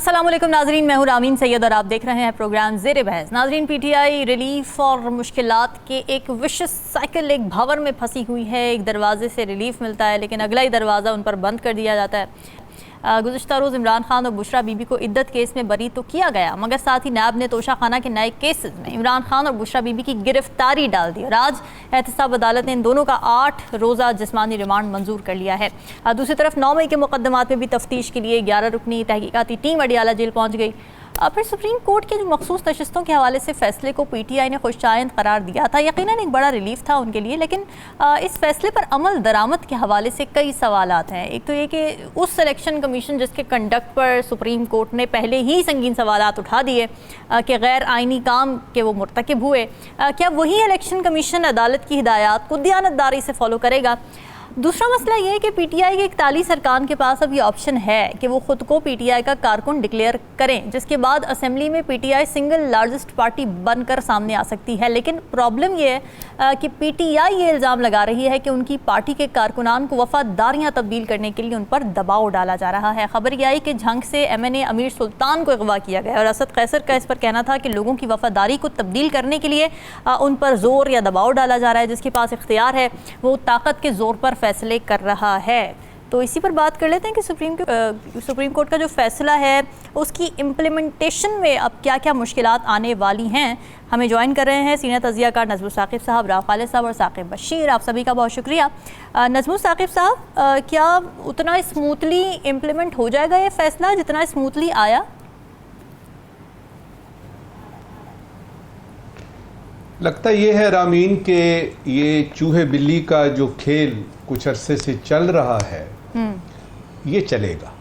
अस्सलाम वालेकुम नाजरीन, मैं हूँ रामीन सैयद और आप देख रहे हैं प्रोग्राम ज़ेरे बहस। नाजरीन, पीटीआई रिलीफ और मुश्किलात के एक विशेष साइकिल, एक भंवर में फंसी हुई है। एक दरवाजे से रिलीफ मिलता है लेकिन अगला ही दरवाज़ा उन पर बंद कर दिया जाता है। गुज़िश्ता रोज़ इमरान खान और बुशरा बीबी को इद्दत केस में बरी तो किया गया, मगर साथ ही नायब ने तोशा खाना के नए केसेस में इमरान खान और बुशरा बीबी की गिरफ्तारी डाल दी और आज एहतसाब अदालत ने इन दोनों का 8 रोज़ा जिस्मानी रिमांड मंजूर कर लिया है। दूसरी तरफ 9 मई के मुकदमात में भी तफ्तीश के लिए 11 रुकनी तहकीकाती टीम अडियाला जेल पहुँच गई। फिर सुप्रीम कोर्ट के जो मखसूस नशिस्तों के हवाले से फैसले को पीटीआई ने खुशाइंद करार दिया था। यकीनन एक बड़ा रिलीफ था उनके लिए, लेकिन इस फैसले पर अमल दरामद के हवाले से कई सवालात हैं। एक तो ये कि उस सिलेक्शन कमीशन जिसके कंडक्ट पर सुप्रीम कोर्ट ने पहले ही संगीन सवालात उठा दिए कि गैर आइनी काम के वो मुर्तकिब हुए, क्या वही इलेक्शन कमीशन अदालत की हिदायत को दियानतदारी से फॉलो करेगा? दूसरा मसला ये है कि पीटीआई के 41 अरकान के पास अब ये ऑप्शन है कि वो ख़ुद को पीटीआई का कारकुन डिक्लेयर करें, जिसके बाद असेंबली में पीटीआई सिंगल लार्जेस्ट पार्टी बनकर सामने आ सकती है। लेकिन प्रॉब्लम ये है कि पीटीआई ये इल्ज़ाम लगा रही है कि उनकी पार्टी के कारकुनान को वफादारियाँ तब्दील करने के लिए उन पर दबाव डाला जा रहा है। खबर यह आई कि झंग से MNA अमीर सुल्तान को अगवा किया गया और असद कैसर का इस पर कहना था कि लोगों की वफादारी को तब्दील करने के लिए उन पर ज़ोर या दबाव डाला जा रहा है। जिसके पास इख्तियार है वो ताकत के ज़ोर पर फैसले कर रहा है। तो इसी पर बात कर लेते हैं कि सुप्रीम कोर्ट का जो फैसला है उसकी इम्प्लीमेंटेशन में अब क्या क्या मुश्किलात आने वाली हैं। हमें ज्वाइन कर रहे हैं सीनियर तज़ियाकार नज़मुल साक़िब साहब, राव खालिद साहब और साक़िब बशीर। आप सभी का बहुत शुक्रिया। नज़मुल साक़िब साहब, क्या उतना स्मूथली इम्प्लीमेंट हो जाएगा ये फैसला जितना स्मूथली आया? लगता ये है रामीन के ये चूहे बिल्ली का जो खेल कुछ अरसे से चल रहा है ये चलेगा।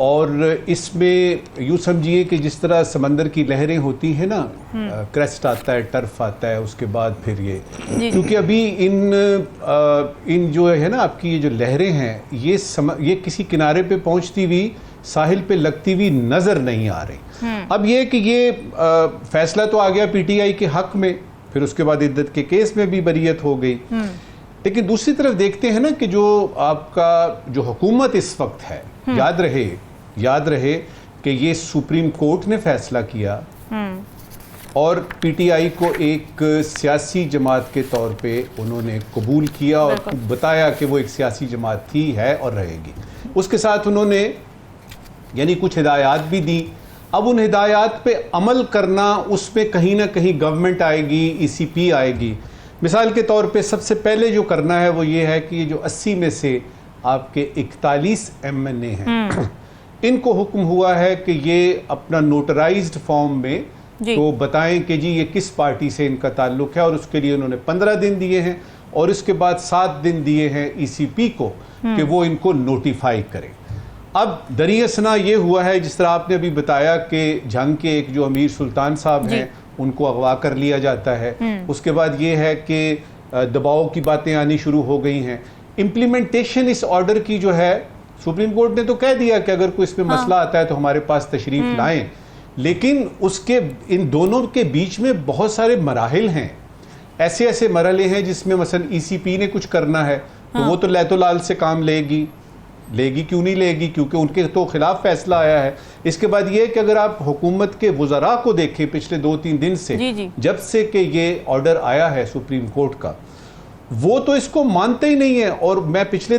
और इसमें यूँ समझिए कि जिस तरह समंदर की लहरें होती हैं ना, क्रेस्ट आता है, टर्फ आता है, उसके बाद फिर ये, क्योंकि अभी इन जो है ना आपकी ये जो लहरें हैं ये किसी किनारे पे पहुंचती हुई साहिल पे लगती हुई नजर नहीं आ रही। अब ये कि ये फैसला तो आ गया पीटीआई के हक में, फिर उसके बाद इद्दत के केस में भी बरीयत हो गई। लेकिन दूसरी तरफ देखते हैं ना कि जो आपका जो हुकूमत इस वक्त है, याद रहे कि ये सुप्रीम कोर्ट ने फैसला किया और पीटीआई को एक सियासी जमात के तौर पे उन्होंने कबूल किया और बताया कि वो एक सियासी जमात थी, है और रहेगी। उसके साथ उन्होंने यानी कुछ हिदायत भी दी। अब उन हिदायत पे अमल करना, उस पे कहीं ना कहीं गवर्नमेंट आएगी, ECP आएगी। मिसाल के तौर पे सबसे पहले जो करना है वो ये है कि ये जो 80 में से आपके 41 MNA हैं इनको हुक्म हुआ है कि ये अपना नोटराइज्ड फॉर्म में तो बताएं कि जी ये किस पार्टी से इनका ताल्लुक है, और उसके लिए उन्होंने 15 दिन दिए हैं और इसके बाद 7 दिन दिए हैं ECP को कि वो इनको नोटिफाई करें। अब दरियासना ये हुआ है जिस तरह आपने अभी बताया कि झंग के एक जो अमीर सुल्तान साहब हैं उनको अगवा कर लिया जाता है। उसके बाद ये है कि दबाव की बातें आनी शुरू हो गई हैं। इम्प्लीमेंटेशन इस ऑर्डर की जो है सुप्रीम कोर्ट ने तो कह दिया कि अगर कोई इसमें मसला आता है तो हमारे पास तशरीफ लाएं, लेकिन उसके इन दोनों के बीच में बहुत सारे मराहिल हैं, ऐसे मरहले हैं जिसमें मसलन ECP ने कुछ करना है तो वो तो लैतोलाल से काम लेगी क्यों नहीं लेगी, क्योंकि उनके तो खिलाफ फैसला आया है। इसके बाद ये कि अगर आप हुकूमत के वज़रा को देखें पिछले 2-3 दिन से जब से कि ये ऑर्डर आया है सुप्रीम कोर्ट का, वो तो इसको मानते ही नहीं है। और मैं पिछले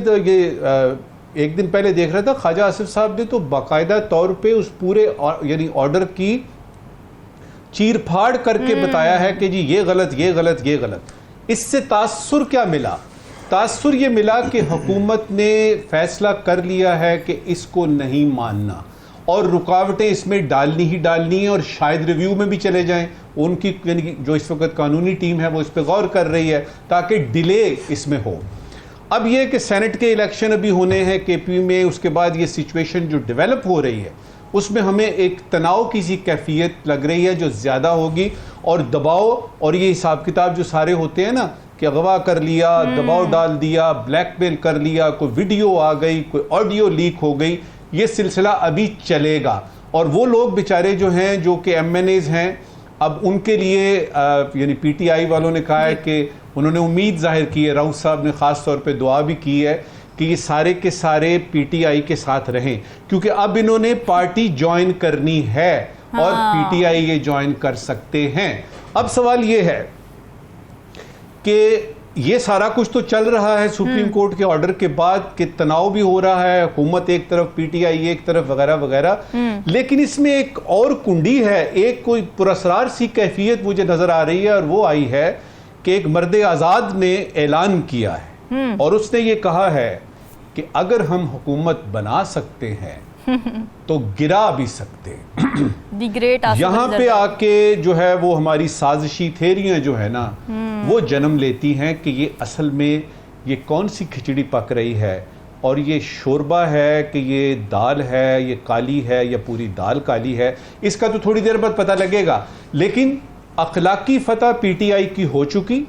एक दिन पहले देख रहा था, ख्वाजा आसिफ साहब ने तो बाकायदा तौर पे उस पूरे यानी ऑर्डर की चीर फाड़ करके बताया है कि जी ये गलत। इससे तासुर क्या मिला? तासुर ये मिला कि हुकूमत ने फैसला कर लिया है कि इसको नहीं मानना और रुकावटें इसमें डालनी ही डालनी है और शायद रिव्यू में भी चले जाएं। उनकी जो इस वक्त कानूनी टीम है वो इस पर गौर कर रही है ताकि डिले इसमें हो। अब ये कि सेनेट के इलेक्शन अभी होने हैं KP में, उसके बाद ये सिचुएशन जो डेवलप हो रही है उसमें हमें एक तनाव की सी कैफियत लग रही है जो ज़्यादा होगी, और दबाव और ये हिसाब किताब जो सारे होते हैं ना कि अगवा कर लिया, दबाव डाल दिया, ब्लैकमेल कर लिया, कोई वीडियो आ गई, कोई ऑडियो लीक हो गई, ये सिलसिला अभी चलेगा। और वो लोग बेचारे जो हैं जो कि MNAs हैं, अब उनके लिए यानी PTI वालों ने कहा है कि उन्होंने उम्मीद जाहिर की है, राउत साहब ने ख़ास तौर पे दुआ भी की है कि ये सारे के सारे पीटीआई के साथ रहें, क्योंकि अब इन्होंने पार्टी ज्वाइन करनी है और पीटीआई ये ज्वाइन कर सकते हैं। अब सवाल ये है कि ये सारा कुछ तो चल रहा है सुप्रीम कोर्ट के ऑर्डर के बाद, कि तनाव भी हो रहा है, हुकूमत एक तरफ, पीटीआई एक तरफ, वगैरह वगैरह। लेकिन इसमें एक और कुंडी है, एक कोई पुरस्कार सी कैफियत मुझे नजर आ रही है, और वो आई है कि एक मर्द आजाद ने ऐलान किया है और उसने ये कहा है कि अगर हम हुकूमत बना सकते हैं तो गिरा भी सकते हैं। यहाँ पे आके जो है वो हमारी साजिशी थेरियां जो है ना वो जन्म लेती हैं कि ये असल में ये कौन सी खिचड़ी पक रही है, और ये शोरबा है कि ये दाल है, ये काली है या पूरी दाल काली है, इसका तो थोड़ी देर बाद पता लगेगा। लेकिन अखलाकी फतह पीटीआई की हो चुकी,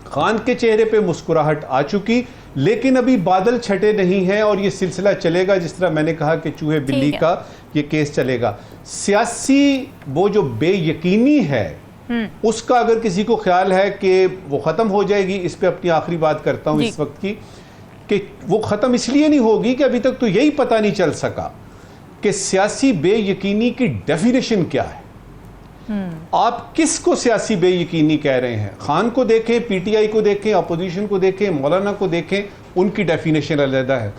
खान के चेहरे पे मुस्कुराहट आ चुकी, लेकिन अभी बादल छटे नहीं हैं और ये सिलसिला चलेगा। जिस तरह मैंने कहा कि चूहे बिल्ली का ये केस चलेगा। सियासी वो जो बेयकीनी है उसका अगर किसी को ख्याल है कि वो ख़त्म हो जाएगी, इस पे अपनी आखिरी बात करता हूँ इस वक्त की, कि वो ख़त्म इसलिए नहीं होगी कि अभी तक तो यही पता नहीं चल सका कि सियासी बेयकीनी की डेफिनेशन क्या है। आप किसको सियासी बेयकीनी कह रहे हैं? खान को देखें, पीटीआई को देखें, अपोजिशन को देखें, मौलाना को देखें, उनकी डेफिनेशन अलग है।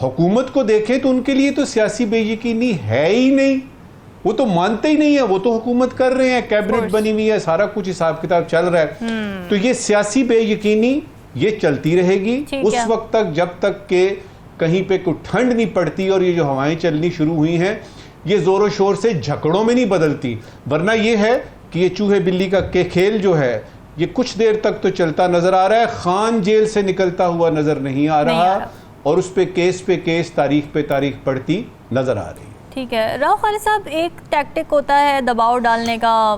हुकूमत को देखें तो उनके लिए तो सियासी बेयकीनी है ही नहीं, वो तो मानते ही नहीं है, वो तो हुकूमत कर रहे हैं, कैबिनेट बनी हुई है, सारा कुछ हिसाब किताब चल रहा है। तो ये सियासी बेयकीनी ये चलती रहेगी उस वक्त तक जब तक के कहीं पे कोई ठंड नहीं पड़ती और ये जो हवाएं चलनी शुरू हुई हैं ये जोरों शोर से झगड़ों में नहीं बदलती। वरना ये है कि ये चूहे बिल्ली का के खेल जो है ये कुछ देर तक तो चलता नजर आ रहा है। खान जेल से निकलता हुआ नजर नहीं आ रहा और उस पे केस तारीख पे तारीख पड़ती नजर आ रही है। ठीक है राव खालिद साहब, एक टैक्टिक होता है दबाव डालने का,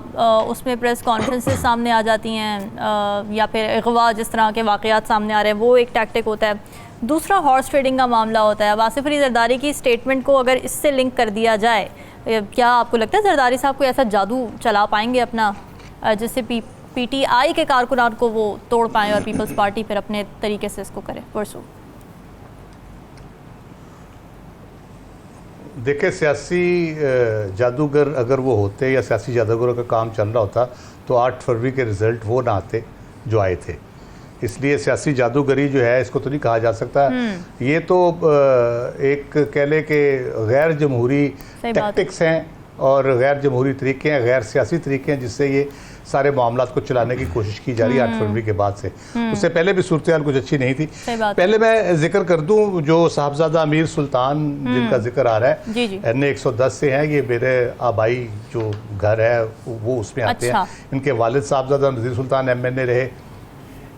उसमें प्रेस कॉन्फ्रेंसेस सामने आ जाती हैं या फिर अगवा जिस तरह के वाक़यात सामने आ रहे हैं वो एक टैक्टिक होता है। दूसरा हॉर्स ट्रेडिंग का मामला होता है। आसिफ अली जरदारी की स्टेटमेंट को अगर इससे लिंक कर दिया जाए, क्या आपको लगता है जरदारी साहब को ऐसा जादू चला पाएंगे अपना जिससे पीटीआई के कारकुनान को वो तोड़ पाएँ और पीपल्स पार्टी फिर अपने तरीके से इसको करे परसों? देखिए, सियासी जादूगर अगर वो होते या सियासी जादूगरों का काम चल रहा होता तो 8 फरवरी के रिज़ल्ट वो ना आते जो आए थे। इसलिए सियासी जादूगरी जो है इसको तो नहीं कहा जा सकता। ये तो एक कह ले कि गैर जमहूरी टैक्टिक्स हैं और गैर जमहूरी तरीके हैं, गैर सियासी तरीके हैं जिससे ये सारे मामला को चलाने की कोशिश की जा रही है 8 फरवरी के बाद से। उससे पहले भी सूरत हाल कुछ अच्छी नहीं थी। पहले मैं जिक्र कर दूं जो साहबजादा अमीर सुल्तान जिनका जिक्र आ रहा है NA 110 से हैं, ये मेरे आबाई जो घर है वो उसमें आते हैं। इनके वालिद साहबजादा नज़ीर सुल्तान MNA रहे,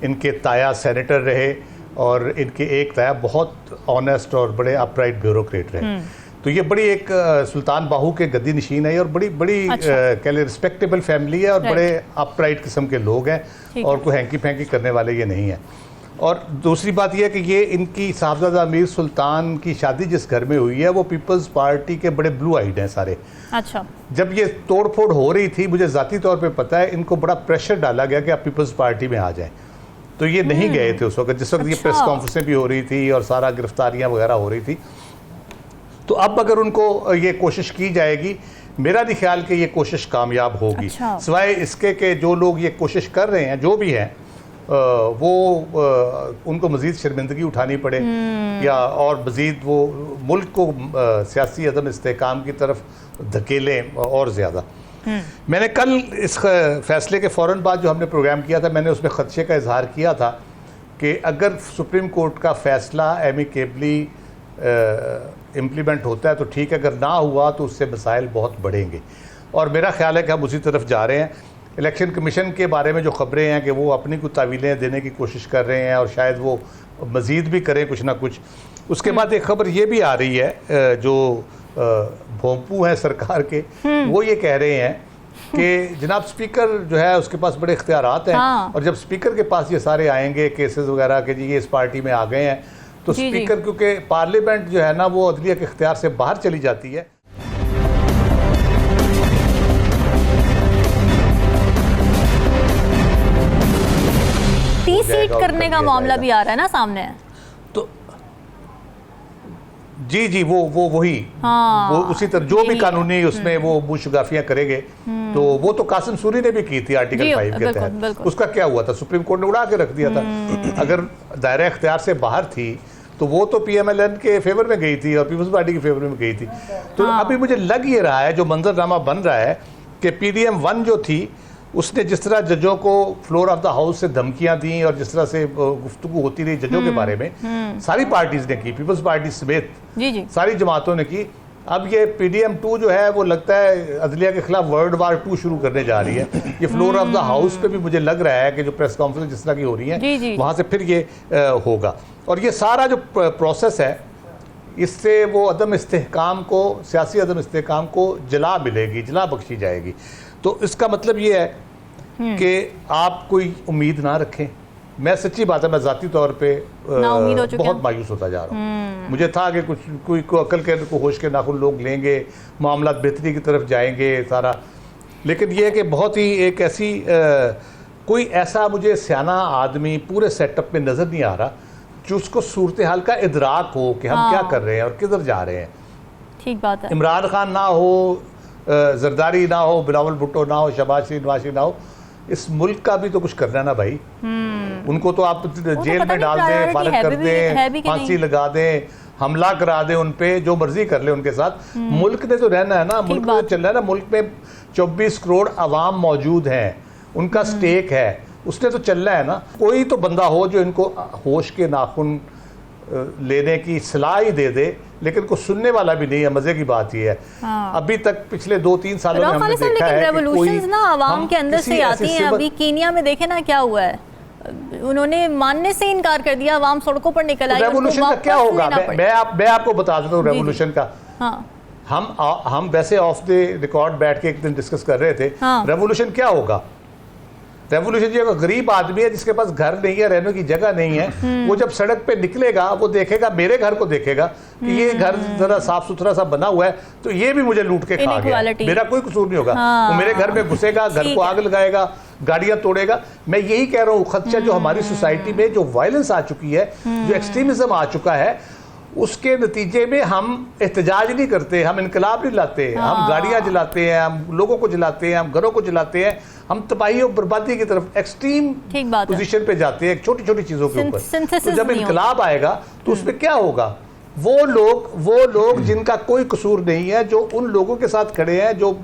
इनके ताया सेनेटर रहे और इनके एक ताया बहुत ऑनेस्ट और बड़े अपराइट ब्यूरोक्रेट रहे। तो ये बड़ी एक सुल्तान बाहू के गद्दी नशीन है और बड़ी कह ले रिस्पेक्टेबल फैमिली है और बड़े अपराइट किस्म के लोग हैं और कोई हैंकी फैंकी करने वाले ये नहीं है। और दूसरी बात यह है कि ये इनकी साहबजादा अमीर सुल्तान की शादी जिस घर में हुई है वो पीपल्स पार्टी के बड़े ब्लू आइड हैं सारे। अच्छा, जब ये तोड़ फोड़ हो रही थी मुझे ज़ाती तौर पे पता है इनको बड़ा प्रेशर डाला गया कि आप पीपल्स पार्टी में आ जाएं, तो ये नहीं गए थे उस वक्त जिस वक्त ये प्रेस कॉन्फ्रेंसें भी हो रही थी और सारा गिरफ्तारियाँ वगैरह हो रही थी। तो अब अगर उनको ये कोशिश की जाएगी, मेरा नहीं ख्याल कि ये कोशिश कामयाब होगी। सिवाय इसके कि जो लोग ये कोशिश कर रहे हैं जो भी हैं वो उनको मज़ीद शर्मिंदगी उठानी पड़े या और मज़ीद वो मुल्क को सियासी अदम इस्तेहकाम की तरफ धकेलें और ज़्यादा। मैंने कल इस फैसले के फ़ौरन बाद जो हमने प्रोग्राम किया था मैंने उसमें ख़दशे का इजहार किया था कि अगर सुप्रीम कोर्ट का फ़ैसला एमिकेबली इम्प्लीमेंट होता है तो ठीक है, अगर ना हुआ तो उससे मसाइल बहुत बढ़ेंगे। और मेरा ख्याल है कि हम उसी तरफ जा रहे हैं। इलेक्शन कमीशन के बारे में जो ख़बरें हैं कि वो अपनी कुछ तावीलें देने की कोशिश कर रहे हैं और शायद वो मज़ीद भी करें कुछ ना कुछ। उसके बाद एक ख़बर ये भी आ रही है जो भोंपू हैं सरकार के, वो ये कह रहे हैं कि जनाब स्पीकर जो है उसके पास बड़े इख्तियारात हैं और जब स्पीकर के पास ये सारे आएंगे केसेस वगैरह के जी ये इस पार्टी में आ गए हैं तो स्पीकर क्योंकि पार्लियामेंट जो है ना वो अदलिया के इख्तियार से बाहर चली जाती है। सीट करने का मामला भी आ रहा है ना सामने। तो जी जी, वो वही, हाँ, वो उसी तरह जो भी कानूनी उसमें वो मुशगाफियां करेंगे, तो वो तो कासिम सूरी ने भी की थी आर्टिकल 5 के तहत। उसका क्या हुआ था? सुप्रीम कोर्ट ने उड़ा के रख दिया था। अगर दायरा इख्तियार से बाहर थी तो वो तो PMLN के फेवर में गई थी और पीपल्स पार्टी के फेवर में गई थी। तो अभी मुझे लग ये रहा है, जो मंजरनामा बन रहा है कि PDM 1 जो थी उसने जिस तरह जजों को फ्लोर ऑफ द हाउस से धमकियां दी और जिस तरह से गुफ्तगू होती रही जजों के बारे में, सारी पार्टीज ने की, पीपल्स पार्टी समेत सारी जमातों ने की। अब ये PDM 2 जो है वो लगता है अदलिया के खिलाफ वर्ल्ड वार 2 शुरू करने जा रही है। ये फ्लोर ऑफ द हाउस पे भी मुझे लग रहा है कि जो प्रेस कॉन्फ्रेंस जिस तरह की हो रही है वहाँ से फिर ये होगा। और ये सारा जो प्रोसेस है, इससे वो अदम इस्तेहकाम को, सियासी अदम इस्तेहकाम को जला मिलेगी, जला बख्शी जाएगी। तो इसका मतलब ये है कि आप कोई उम्मीद ना रखें। मैं सच्ची बात है, मैं ज़ाती तौर पे बहुत मायूस होता जा रहा हूँ। मुझे था कि कुछ कोई अकल के को होश के नाखुन लोग लेंगे, मामला बेहतरी की तरफ जाएंगे सारा, लेकिन ये है कि बहुत ही एक ऐसी कोई ऐसा मुझे सियाना आदमी पूरे सेटअप में नज़र नहीं आ रहा जो उसको सूरत हाल का इदराक हो कि हम क्या कर रहे हैं और किधर जा रहे हैं। ठीक बात है। इमरान खान ना हो, जरदारी ना हो, बिलावल भुट्टो ना हो, शहबाज शरीफ नवाज शरीफ ना हो, इस मुल्क का भी तो कुछ करना है ना भाई। उनको तो आप जेल में डाल दें, फारग कर दें, फांसी लगा दें, हमला करा दें उन पे, जो मर्जी कर ले उनके साथ। मुल्क ने तो रहना है ना, मुल्क तो चल रहा है ना। मुल्क में 24 करोड़ अवाम मौजूद हैं, उनका स्टेक है, उसने तो चलना है ना। कोई तो बंदा हो जो इनको होश के नाखून लेने की सलाह ही दे दे, लेकिन को सुनने वाला भी नहीं है। मजे की बात ये है, अभी तक पिछले 2-3 सालों में हमने देखा है कि कोई ना आवाम के अंदर से आती हैं। अभी कीनिया में देखे ना क्या हुआ है, उन्होंने मानने से इनकार कर दिया, आवाम सड़कों पर निकल आई। रेवोल्यूशन का क्या होगा? मैं आपको बता देता हूँ रेवोल्यूशन का। हम वैसे ऑफ द रिकॉर्ड बैठ के एक दिन डिस्कस कर रहे थे, रेवोल्यूशन क्या होगा। रेवोल्यूशन जो गरीब आदमी है जिसके पास घर नहीं है, रहने की जगह नहीं है, वो जब सड़क पे निकलेगा वो देखेगा, मेरे घर को देखेगा कि ये घर जरा साफ सुथरा सा बना हुआ है, तो ये भी मुझे लूट के खा गया, मेरा कोई कसूर नहीं होगा। वो मेरे घर में घुसेगा, घर को आग लगाएगा, गाड़ियां तोड़ेगा। मैं यही कह रहा हूँ, खदशा जो हमारी सोसाइटी में जो वायलेंस आ चुकी है, जो एक्सट्रीमिज्म आ चुका है, उसके नतीजे में हम एहतजाज नहीं करते, हम इनकलाब नहीं लाते, हम गाड़ियां जलाते हैं, हम लोगों को जलाते हैं, हम घरों को जलाते हैं, हम तबाही और बर्बादी की तरफ एक्सट्रीम पोजीशन पे जाते हैं छोटी छोटी चीजों के ऊपर। तो जब इनकलाब आएगा तो उसमें क्या होगा? वो लोग जिनका कोई कसूर नहीं है, जो उन लोगों के साथ खड़े हैं, जो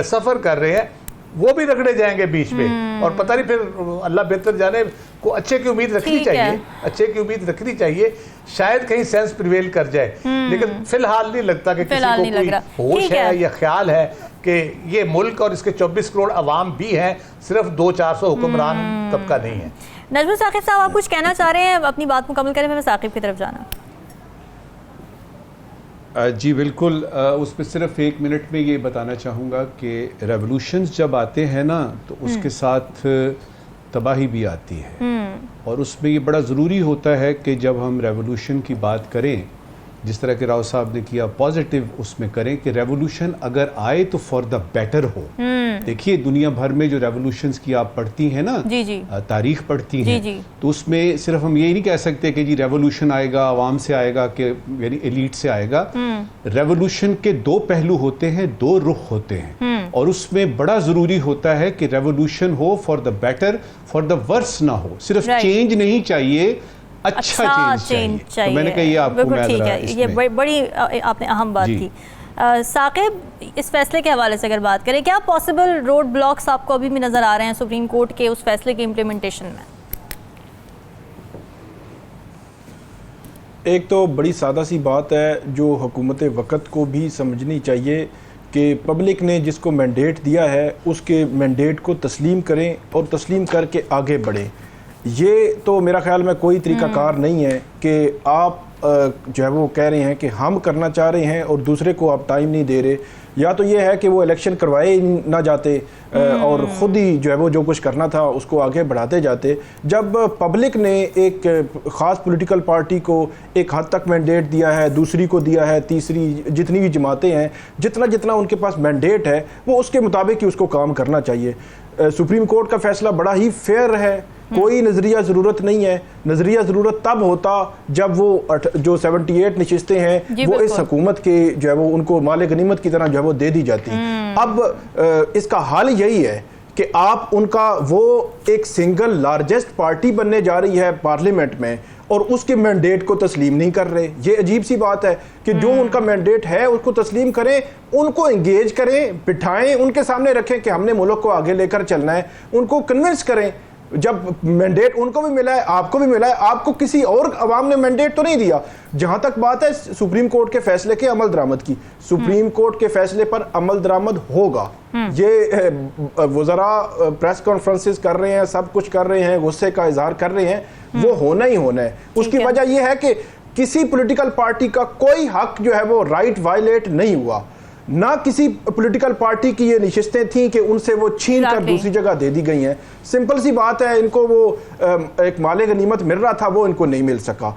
सफर कर रहे हैं, वो भी रगड़े जाएंगे बीच में। और पता नहीं फिर अल्लाह बेहतर जाने, को अच्छे की उम्मीद रखनी चाहिए, अच्छे की उम्मीद रखनी चाहिए, शायद कहीं सेंस प्रिवेल कर जाए। लेकिन फिलहाल नहीं लगता कि किसी को कोई होश है या ख्याल है कि ये मुल्क और इसके 24 करोड़ अवाम भी हैं, सिर्फ 200-400 हुक्मरान तबका नहीं है। नजमुल साकिब साहब, आप कुछ कहना चाह रहे हैं? अपनी बात मुकम्मल करें, मैं साकिब की तरफ जाना। जी बिल्कुल, उसमें सिर्फ 1 मिनट में ये बताना चाहूँगा कि रेवोल्यूशंस जब आते हैं ना, तो उसके साथ तबाही भी आती है। और उसमें ये बड़ा ज़रूरी होता है कि जब हम रेवोल्यूशन की बात करें, जिस तरह के राव साहब ने किया, पॉजिटिव उसमें करें कि रेवोल्यूशन अगर आए तो फॉर द बेटर हो। देखिए, दुनिया भर में जो रेवोल्यूशंस की आप पढ़ती हैं ना, तारीख पढ़ती हैं, तो उसमें सिर्फ हम यही नहीं कह सकते कि जी रेवोल्यूशन आएगा आवाम से आएगा, कि यानी एलीट से आएगा। रेवोल्यूशन के 2 पहलू होते हैं, 2 रुख होते हैं, और उसमें बड़ा ज़रूरी होता है कि रेवोल्यूशन हो for the better, for the worse ना हो। सिर्फ चेंज नहीं चाहिए, अच्छा चेंज चाहिए। तो मैंने कहा ये आपको मैं ठीक है, ये बड़ी आपने अहम बात की। साकिब, इस फैसले के हवाले से अगर बात करें, क्या पॉसिबल रोड ब्लॉक्स आपको अभी भी नज़र आ रहे हैं सुप्रीम कोर्ट के उस फैसले के इम्प्लीमेंटेशन में? एक तो बड़ी सादा सी बात है जो हुकूमत वक़्त को भी समझनी चाहिए कि पब्लिक ने जिसको मैंडेट दिया है उसके मैंडेट को तस्लीम करें और तस्लीम करके आगे बढ़ें। ये तो मेरा ख्याल में कोई तरीक़ाकार नहीं है कि आप जो है वो कह रहे हैं कि हम करना चाह रहे हैं और दूसरे को आप टाइम नहीं दे रहे। या तो ये है कि वो इलेक्शन करवाए ना जाते और ख़ुद ही जो है वो जो कुछ करना था उसको आगे बढ़ाते जाते। जब पब्लिक ने एक ख़ास पॉलिटिकल पार्टी को एक हद तक मैंडेट दिया है, दूसरी को दिया है, तीसरी, जितनी भी जमातें हैं, जितना जितना उनके पास मैंडेट है वो उसके मुताबिक ही उसको काम करना चाहिए। सुप्रीम कोर्ट का फ़ैसला बड़ा ही फेयर है कोई नजरिया जरूरत नहीं है। नजरिया जरूरत तब होता जब वो जो 78 नशिस्तें हैं वो इस हुकूमत के जो है वो उनको माले गनीमत की तरह जो है वो दे दी जाती। अब इसका हल यही है कि आप उनका वो एक सिंगल लार्जेस्ट पार्टी बनने जा रही है पार्लियामेंट में और उसके मैंडेट को तस्लीम नहीं कर रहे। ये अजीब सी बात है कि जो उनका मैंडेट है उसको तस्लीम करें, उनको एंगेज करें, बिठाएं, उनके सामने रखें कि हमने मुल्क को आगे लेकर चलना है, उनको कन्विंस करें। जब मैंडेट उनको भी मिला है, आपको भी मिला है, आपको किसी और अवाम ने मैंडेट तो नहीं दिया। जहां तक बात है सुप्रीम कोर्ट के फैसले के अमल दरामद की, सुप्रीम कोर्ट के फैसले पर अमल दरामद होगा। ये वज़रा प्रेस कॉन्फ्रेंसेस कर रहे हैं, सब कुछ कर रहे हैं, गुस्से का इजहार कर रहे हैं, वो होना ही होना है। उसकी वजह यह है कि किसी पॉलिटिकल पार्टी का कोई हक जो है वो राइट वायलेट नहीं हुआ, ना किसी पॉलिटिकल पार्टी की ये नशिस्तें थी कि उनसे वो छीन कर दूसरी जगह दे दी गई हैं। सिंपल सी बात है, इनको वो एक माले गनीमत मिल रहा था, वो इनको नहीं मिल सका।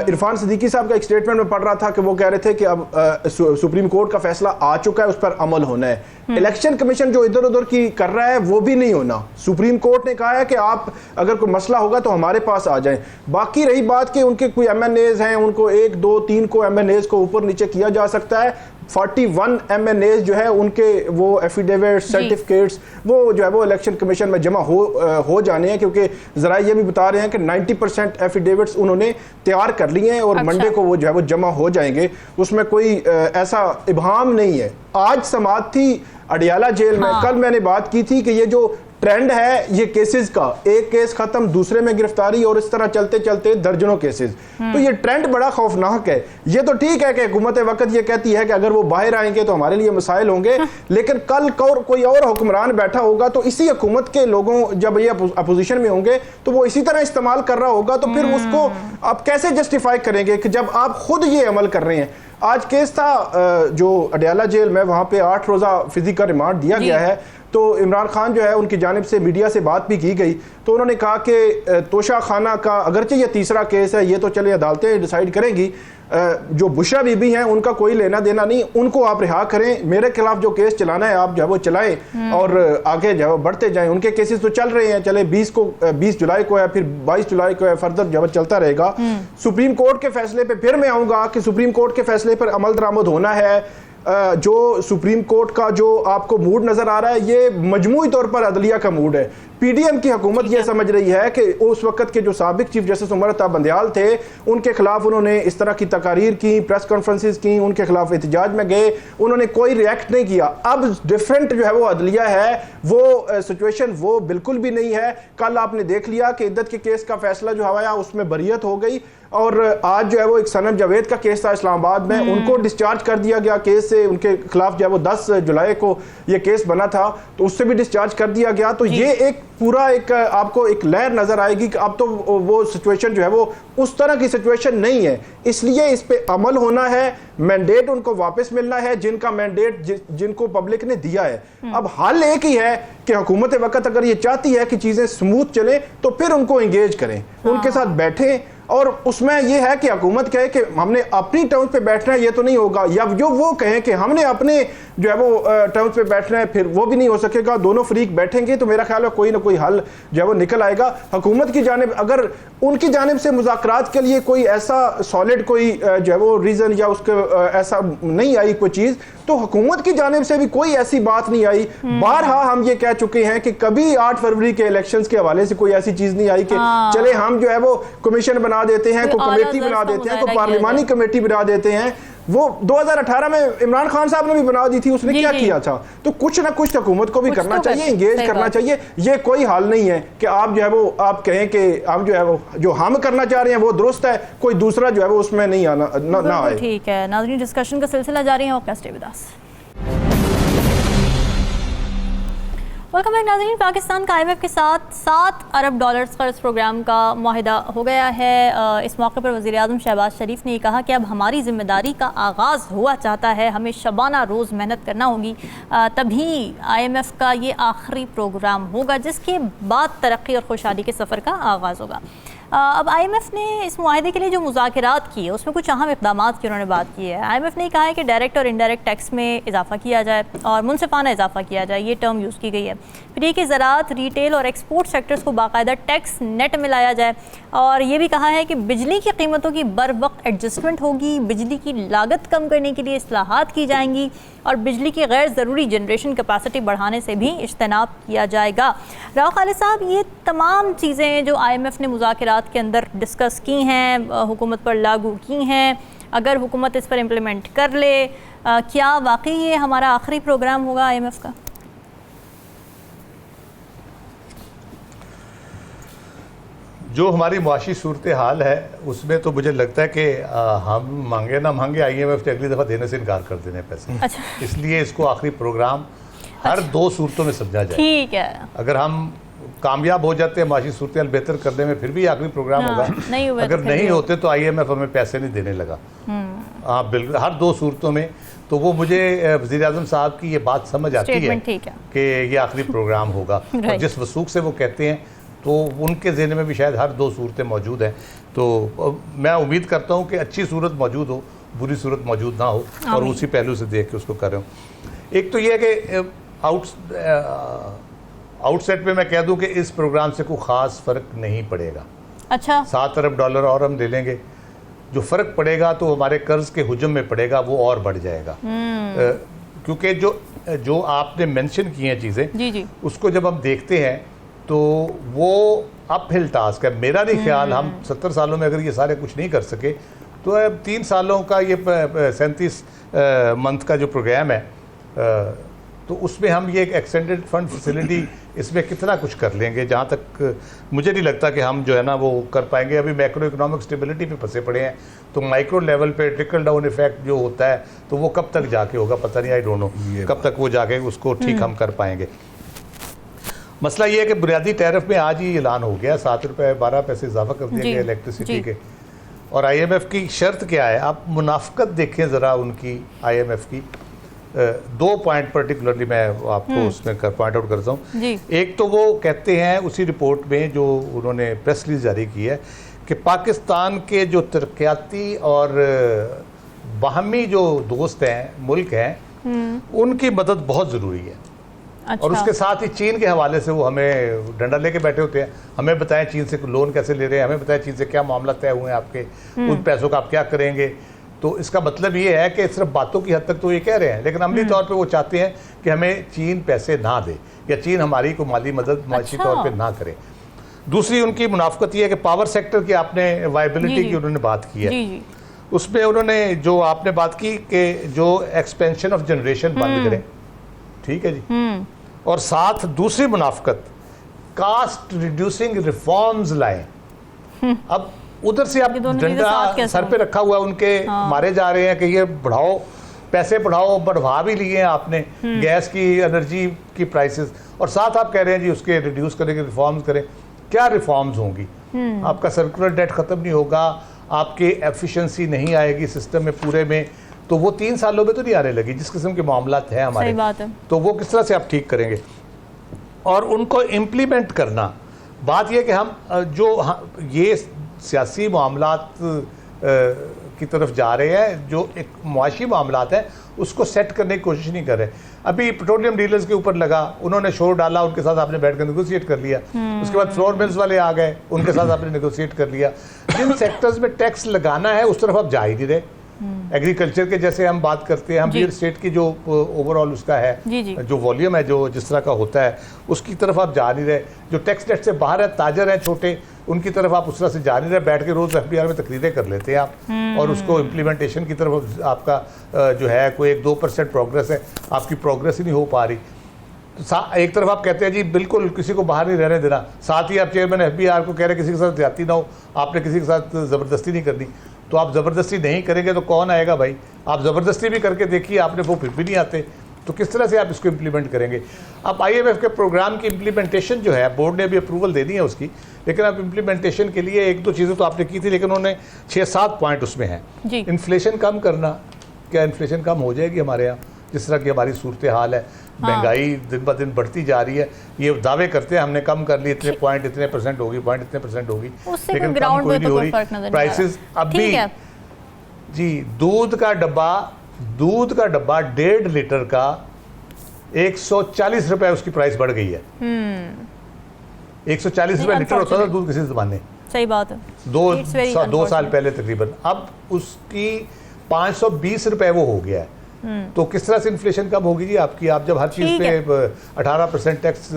इरफान सिद्दीकी साहब का एक स्टेटमेंट में पढ़ रहा था कि वो कह रहे थे कि अब सुप्रीम कोर्ट का फैसला आ चुका है, उस पर अमल होना है। इलेक्शन कमीशन जो इधर उधर की कर रहा है वो भी नहीं होना। सुप्रीम कोर्ट ने कहा है कि आप अगर कोई मसला होगा तो हमारे पास आ जाएं। बाकी रही बात कि उनके कोई MNAs हैं, उनको 1 2 3 को MNAs को ऊपर नीचे किया जा सकता है। 41 MNAs जो है उनके वो एफिडेविट सर्टिफिकेट्स वो जो है वो इलेक्शन कमीशन में जमा हो जाने हैं, क्योंकि जरा ये भी बता रहे हैं कि 90% एफिडेविट्स उन्होंने तैयार कर लिए हैं और मंडे को वो जो है वो जमा हो जाएंगे। उसमें कोई ऐसा इब्हाम नहीं है। आज समाअत थी अडियाला जेल में, कल मैंने बात की थी कि ये जो ट्रेंड है ये केसेस का, एक केस खत्म, दूसरे में गिरफ्तारी, और इस तरह चलते चलते दर्जनों केसेस। तो ये ट्रेंड बड़ा खौफनाक है। ये तो ठीक है कि हुकूमत वक्त ये कहती है कि अगर वो बाहर आएंगे तो हमारे लिए मसाइल होंगे, लेकिन कल कोई और हुक्मरान बैठा होगा तो इसी हुकूमत के लोगों, जब ये अपोजिशन में होंगे तो वो इसी तरह इस्तेमाल कर रहा होगा, तो फिर उसको आप कैसे जस्टिफाई करेंगे कि जब आप खुद ये अमल कर रहे हैं। आज केस था जो अडियाला जेल में, वहां पे 8 रोजा फिजिकल रिमांड दिया गया है। तो इमरान खान जो है उनकी जानिब से मीडिया से बात भी की गई, तो उन्होंने कहा कि तोशा खाना का अगरचे ये तीसरा केस है, ये तो चले अदालतें डिसाइड करेंगी, जो बुशरा बीबी हैं उनका कोई लेना देना नहीं, उनको आप रिहा करें, मेरे खिलाफ जो केस चलाना है आप जो है वो चलाएं और आगे जो है बढ़ते जाएं। उनके केसेस तो चल रहे हैं, चले 20 जुलाई को है, फिर 22 जुलाई को है, फर्दर जो है चलता रहेगा। सुप्रीम कोर्ट के फैसले पे फिर मैं आऊंगा कि सुप्रीम कोर्ट के फैसले पर अमल दरामद होना है। जो सुप्रीम कोर्ट का जो आपको मूड नजर आ रहा है, ये मजमूई तौर पर अदलिया का मूड है। पीडीएम की हुकूमत यह समझ रही है कि उस वक्त के जो साबिक चीफ जस्टिस उमर अता बंदयाल थे, उनके खिलाफ उन्होंने इस तरह की तकारीर की, प्रेस कॉन्फ्रेंसेस की, उनके खिलाफ एहतजाज में गए, उन्होंने कोई रिएक्ट नहीं किया। अब डिफरेंट जो है वो अदलिया है, वो सिचुएशन वो बिल्कुल भी नहीं है। कल आपने देख लिया कि इद्दत के केस का फैसला जो हवाया उसमें बरियत हो गई, और आज जो है वो एक सनम जावेद का केस था इस्लामाबाद में, उनको डिस्चार्ज कर दिया गया केस से। उनके खिलाफ जो है वो 10 जुलाई को ये केस बना था, तो उससे भी डिस्चार्ज कर दिया गया। तो ये एक पूरा एक आपको एक लहर नजर आएगी कि अब तो वो सिचुएशन जो है वो उस तरह की सिचुएशन नहीं है। इसलिए इस पे अमल होना है, मैंडेट उनको वापस मिलना है, जिनका मैंडेट जिनको पब्लिक ने दिया है। अब हल एक ही है कि हुकूमत वक्त अगर ये चाहती है कि चीजें स्मूथ चले तो फिर उनको एंगेज करें, उनके साथ बैठें। और उसमें यह है कि हुकूमत कहे कि हमने अपनी टर्म्स पे बैठना है, ये तो नहीं होगा, या जो वो कहें कि हमने अपने जो है वो टर्म्स पे बैठना है, फिर वो भी नहीं हो सकेगा। दोनों फरीक बैठेंगे तो मेरा ख्याल है कोई ना कोई हल जो है वो निकल आएगा। हुकूमत की जानिब अगर उनकी जानिब से मुज़ाकरात के लिए कोई ऐसा सॉलिड कोई जो है वो रीज़न या उसके ऐसा नहीं आई कोई चीज़, तो हुकूमत की जानिब से भी कोई ऐसी बात नहीं आई। बारहा हम ये कह चुके हैं कि कभी 8 फरवरी के इलेक्शंस के हवाले से कोई ऐसी चीज़ नहीं आई कि चले हम जो है वो कमीशन बना देते हैं, कोई कमेटी बना देते हैं, कोई पार्लिमानी कमेटी बना देते हैं। वो 2018 में इमरान खान साहब ने भी बना दी थी, उसने क्या किया था? तो कुछ ना कुछ हुकूमत को भी करना चाहिए, एंगेज करना चाहिए। ये कोई हाल नहीं है कि आप जो है वो आप कहें कि हम जो है वो जो हम करना चाह रहे हैं वो दुरुस्त है, कोई दूसरा जो है वो उसमें नहीं आना ना आए। ठीक है नाज़रीन, डिस्कशन का सिलसिला जारी है, आपका stay with us. Welcome back नाज़रीन। पाकिस्तान का IMF के साथ $7 अरब कर्ज प्रोग्राम का मुआहिदा हो गया है। इस मौके पर वज़ीर-ए-आज़म शहबाज शरीफ ने कहा कि अब हमारी ज़िम्मेदारी का आगाज़ हुआ चाहता है, हमें शबाना रोज़ मेहनत करना होगी, तभी IMF का ये आखिरी प्रोग्राम होगा जिसके बाद तरक्की और खुशहाली के सफ़र का आगाज़ होगा। अब IMF ने इस मुआहदे के लिए जो मुज़ाकरात किए उसमें कुछ अहम इक़दाम की उन्होंने बात की है। IMF ने कहा है कि डायरेक्ट और इनडायरेक्ट टैक्स में इजाफा किया जाए और मुनसिफाना इजाफा किया जाए, ये टर्म यूज़ की गई है। फिर ये कि ज़राअत, रिटेल और एक्सपोर्ट सेक्टर्स को बाकायदा टैक्स नेट में लाया जाए, और ये भी कहा है कि बिजली की कीमतों की बर वक्त एडजस्टमेंट होगी, बिजली की लागत कम करने के लिए इस्लाहात की जाएंगी और बिजली की गैर ज़रूरी जनरेशन कैपेसिटी बढ़ाने से भी इज्तनाब किया जाएगा। राव खालिद साहब, ये तमाम चीज़ें जो IMF ने मुज़ाकरात के अंदर डिस्कस की हैं, हुकूमत पर लागू की हैं, अगर हुकूमत इस पर इम्प्लीमेंट कर ले, क्या वाकई ये हमारा आखिरी प्रोग्राम होगा IMF का? जो हमारी मुआशी सूरत हाल है उसमें तो मुझे लगता है कि हम मांगे ना मांगे IMF ने अगली दफ़ा देने से इनकार कर देने पैसे। अच्छा। इसलिए इसको आखिरी प्रोग्राम हर दो सूरतों में समझा जाए। ठीक है। अगर हम कामयाब हो जाते हैं माशी सूरत हाल बेहतर करने में, फिर भी आखिरी प्रोग्राम होगा। नहीं हुए अगर तो फिर नहीं भी होते तो IMF हमें पैसे नहीं देने लगा। हाँ बिल्कुल, हर दो सूरतों में। तो वो मुझे वज़ीर-ए-आज़म साहब की ये बात समझ आती है कि ये आखिरी प्रोग्राम होगा। और जिस वसूख से वो कहते हैं तो उनके ज़हन में भी शायद हर दो सूरतें मौजूद हैं। तो मैं उम्मीद करता हूँ कि अच्छी सूरत मौजूद हो, बुरी सूरत मौजूद ना हो, और उसी पहलू से देख के उसको कर रहा हूँ। एक तो ये है कि आउटसेट पे मैं कह दूं कि इस प्रोग्राम से कोई ख़ास फ़र्क नहीं पड़ेगा। अच्छा। 7 अरब डॉलर और हम ले लेंगे, जो फ़र्क पड़ेगा तो हमारे कर्ज के हुजम में पड़ेगा, वो और बढ़ जाएगा। क्योंकि जो आपने मेंशन की हैं चीज़ें, जी, उसको जब हम देखते हैं तो वो अपहिल टास्क है। मेरा नहीं ख्याल हम 70 सालों में अगर ये सारे कुछ नहीं कर सके तो अब 3 सालों का ये 37 मंथ का जो प्रोग्राम है, तो उसमें हम ये एक एक्सटेंडेड फंड फैसिलिटी इसमें कितना कुछ कर लेंगे। जहाँ तक मुझे नहीं लगता कि हम जो है ना वो कर पाएंगे। अभी मैक्रो इकोनॉमिक स्टेबिलिटी पे फंसे पड़े हैं, तो माइक्रो लेवल पे ट्रिकल डाउन इफेक्ट जो होता है तो वो कब तक जाके होगा पता नहीं, आई डोंट नो कब तक वो जाके उसको ठीक हम कर पाएंगे। मसला ये है कि बुनियादी टैरिफ में आज ही ऐलान हो गया, 7 रुपये 12 पैसे इजाफा कर दिए गए इलेक्ट्रिसिटी के। और IMF की शर्त क्या है, आप मुनाफकत देखें ज़रा उनकी IMF की। 2 पॉइंट पर्टिकुलरली मैं आपको उसमें पॉइंट आउट करता हूँ। एक तो वो कहते हैं उसी रिपोर्ट में जो उन्होंने प्रेस रिलीज जारी की है कि पाकिस्तान के जो तरक्याती और बाहमी जो दोस्त हैं, मुल्क हैं, उनकी मदद बहुत ज़रूरी है। अच्छा। और उसके साथ ही चीन के हवाले से वो हमें डंडा लेके बैठे होते हैं, हमें बताएं चीन से लोन कैसे ले रहे हैं, हमें बताएं चीन से क्या मामला तय हुए हैं आपके, उन पैसों का आप क्या करेंगे। तो इसका मतलब ये है कि सिर्फ बातों की हद तक तो ये कह रहे हैं, लेकिन अमली तौर पे वो चाहते हैं कि हमें चीन पैसे ना दे या चीन हमारी को माली मदद माशी तौर पे ना करे। दूसरी उनकी मुनाफकत ये है कि पावर सेक्टर की आपने वायबिलिटी की उन्होंने बात की है, उसमें उन्होंने जो आपने बात की कि जो एक्सपेंशन ऑफ जनरेशन बंद करें, ठीक है जी, और साथ दूसरी मुनाफकत कास्ट रिड्यूसिंग रिफॉर्म्स लाएं। अब उधर से आप डंडा सर पे रखा हुआ उनके मारे जा रहे हैं कि ये बढ़ाओ, पैसे बढ़ाओ, बढ़वा भी लिए हैं आपने गैस की, एनर्जी की प्राइसेस, और साथ आप कह रहे हैं जी उसके रिड्यूस करेंगे, रिफॉर्म्स करें। क्या रिफॉर्म्स होंगी? आपका सर्कुलर डेट खत्म नहीं होगा, आपकी एफिशिएंसी नहीं आएगी सिस्टम में पूरे में, तो वो 3 सालों में तो नहीं आने लगी जिस किस्म के मामलात हैं हमारे। सही बात है। तो वो किस तरह से आप ठीक करेंगे और उनको इम्प्लीमेंट करना। बात यह कि हम ये सियासी मामलात की तरफ जा रहे हैं, जो एक मुआशी मामलात हैं उसको सेट करने की कोशिश नहीं कर रहे। अभी पेट्रोलियम डीलर्स के ऊपर लगा, उन्होंने शोर डाला, उनके साथ आपने बैठकर नेगोशिएट कर लिया। उसके बाद फ्लोर मिल्स वाले आ गए, उनके साथ आपने नेगोशिएट कर लिया। जिन सेक्टर्स में टैक्स लगाना है उस तरफ आप जा ही नहीं रहे। एग्रीकल्चर के जैसे हम बात करते हैं, हम रियल एस्टेट की जो ओवरऑल उसका है, जो वॉल्यूम है, जो जिस तरह का होता है, उसकी तरफ आप जा नहीं रहे। जो टैक्स नेट से बाहर है, ताजर हैं छोटे, उनकी तरफ आप उस तरह से जा नहीं रहे। बैठ के रोज़ FBR में तकरीरें कर लेते हैं आप, और उसको इम्प्लीमेंटेशन की तरफ आपका जो है कोई 1-2% प्रोग्रेस है, आपकी प्रोग्रेस ही नहीं हो पा रही। तो एक तरफ आप कहते हैं जी बिल्कुल किसी को बाहर नहीं रहने देना, साथ ही आप चेयरमैन FBR को कह रहे हैं किसी के साथ ज्यादती ना हो, आपने किसी के साथ ज़बरदस्ती नहीं करनी। तो आप ज़बरदस्ती नहीं करेंगे तो कौन आएगा भाई? आप ज़बरदस्ती भी करके देखिए, आपने वो फिर भी नहीं आते, तो किस तरह से आप इसको इम्प्लीमेंट करेंगे? अब IMF के प्रोग्राम की इम्प्लीमेंटेशन जो है, बोर्ड ने भी अप्रूवल दे दी है उसकी, लेकिन अब इम्प्लीमेंटेशन के लिए 1-2 चीज़ें तो आपने की थी, लेकिन उन्होंने 6-7 पॉइंट उसमें हैं। इन्फ्लेशन कम करना, क्या इन्फ्लेशन कम हो जाएगी हमारे यहाँ? जिस तरह की हमारी सूरत हाल है, महंगाई दिन ब दिन बढ़ती जा रही है। ये दावे करते हैं हमने कम कर ली, इतने पॉइंट इतने परसेंट होगी, पॉइंट इतने परसेंट होगी, उससे लेकिन ग्राउंड कम कोई में नहीं तो हो कोई रही। फर्क नजर नहीं आ प्राइसेस रहा। अब ठीक भी है। जी, दूध का डब्बा 1.5 लीटर का 140 रुपए उसकी प्राइस बढ़ गई है। 140 रुपए लीटर होता था दूध किसी ज़माने, सही बात है। It's very 2 साल unfortunate. पहले तकरीबन। अब उसकी 520 रुपए वो हो गया है। तो किस तरह से इन्फ्लेशन कब होगी जी आपकी? आप जब हर चीज़ ठीक पे 18% टैक्स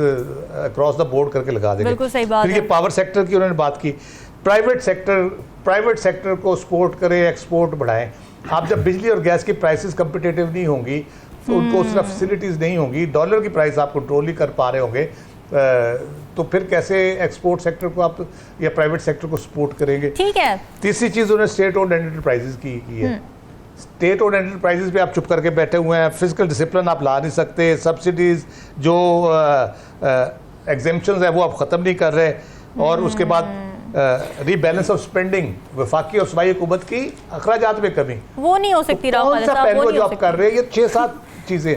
अक्रॉस द बोर्ड करके लगा देंगे। बिल्कुल सही बात फिर ये है। पावर सेक्टर की उन्होंने बात की, प्राइवेट सेक्टर को सपोर्ट करें, एक्सपोर्ट बढ़ाएं। आप जब बिजली और गैस की प्राइसेस कंपिटेटिव नहीं होंगी, तो उनको उस तरह फैसिलिटीज़ नहीं होंगी, डॉलर की प्राइस आप कंट्रोल नहीं कर पा रहे होंगे, तो फिर कैसे एक्सपोर्ट सेक्टर को आप या प्राइवेट सेक्टर को सपोर्ट करेंगे? ठीक है। तीसरी चीज़ उन्होंने स्टेट ओन्ड एंटरप्राइजेज की है। स्टेट ओन्ड एंटरप्राइजेज पे आप चुप करके बैठे हुए हैं, फिजिकल डिसिप्लिन आप ला नहीं सकते, सब्सिडीज जो एग्जेम्पशंस है वो आप ख़त्म नहीं कर रहे, और उसके बाद रीबैलेंस ऑफ स्पेंडिंग, वफाकी और सूबाई हुकूमत की अखराजात में कमी, वो नहीं हो सकती राव कौन खालिद सा साहब, पहलू वो है नहीं जो हो आप सकती। कर रहे हैं? ये 6-7 चीजें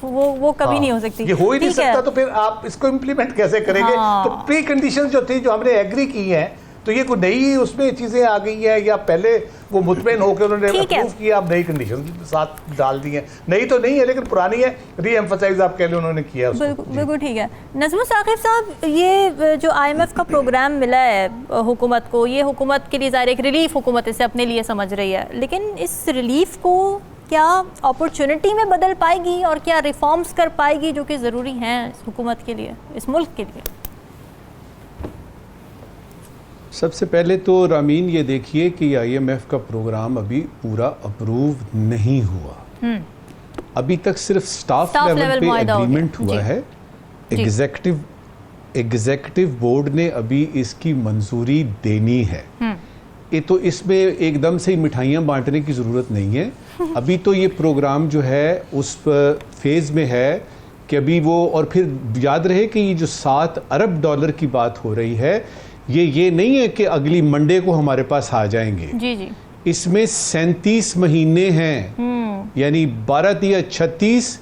वो कभी नहीं हो सकती। ये हो ही नहीं ठीक है। सकता, तो फिर आप इसको इम्प्लीमेंट कैसे करेंगे? हाँ। तो प्री कंडीशन जो थी, जो हमने एग्री की हैं, तो ये कोई नई उसमें चीजें आ गई हैं, या पहले वो मुतमईन होकर उन्होंने ठीक है। अप्रूव किया, अब नई कंडीशन साथ डाल दी हैं? नई तो नहीं है लेकिन पुरानी है, री एम्फसाइज आप कह लें उन्होंने किया उसको। बिल्कुल बिल्कुल ठीक है। नज़मुल साकिब साहब, ये जो IMF का प्रोग्राम मिला है हुकूमत को, ये हुकूमत के लिए ज़ाहिर एक रिलीफ हुकूमत इसे अपने लिए समझ रही है, लेकिन इस रिलीफ को क्या अपॉर्चुनिटी में बदल पाएगी और क्या रिफॉर्म्स कर पाएगी जो कि ज़रूरी हैं इस हुकूमत के लिए, इस मुल्क के लिए? सबसे पहले तो रामीन ये देखिए कि IMF का प्रोग्राम अभी पूरा अप्रूव नहीं हुआ। अभी तक सिर्फ स्टाफ लेवल पे मुआहदा हो गया। एग्रीमेंट हुआ जी। है। एग्जीक्यूटिव बोर्ड ने अभी इसकी मंजूरी देनी है। ये तो इसमें एकदम से ही मिठाइयाँ बांटने की ज़रूरत नहीं है। अभी तो ये प्रोग्राम जो है उस फेज़ में है कि अभी वो, और फिर याद रहे कि ये जो $7 अरब की बात हो रही है, ये नहीं है कि अगली मंडे को हमारे पास आ जाएंगे। जी जी। इसमें 37 महीने हैं, यानी 12 या 36,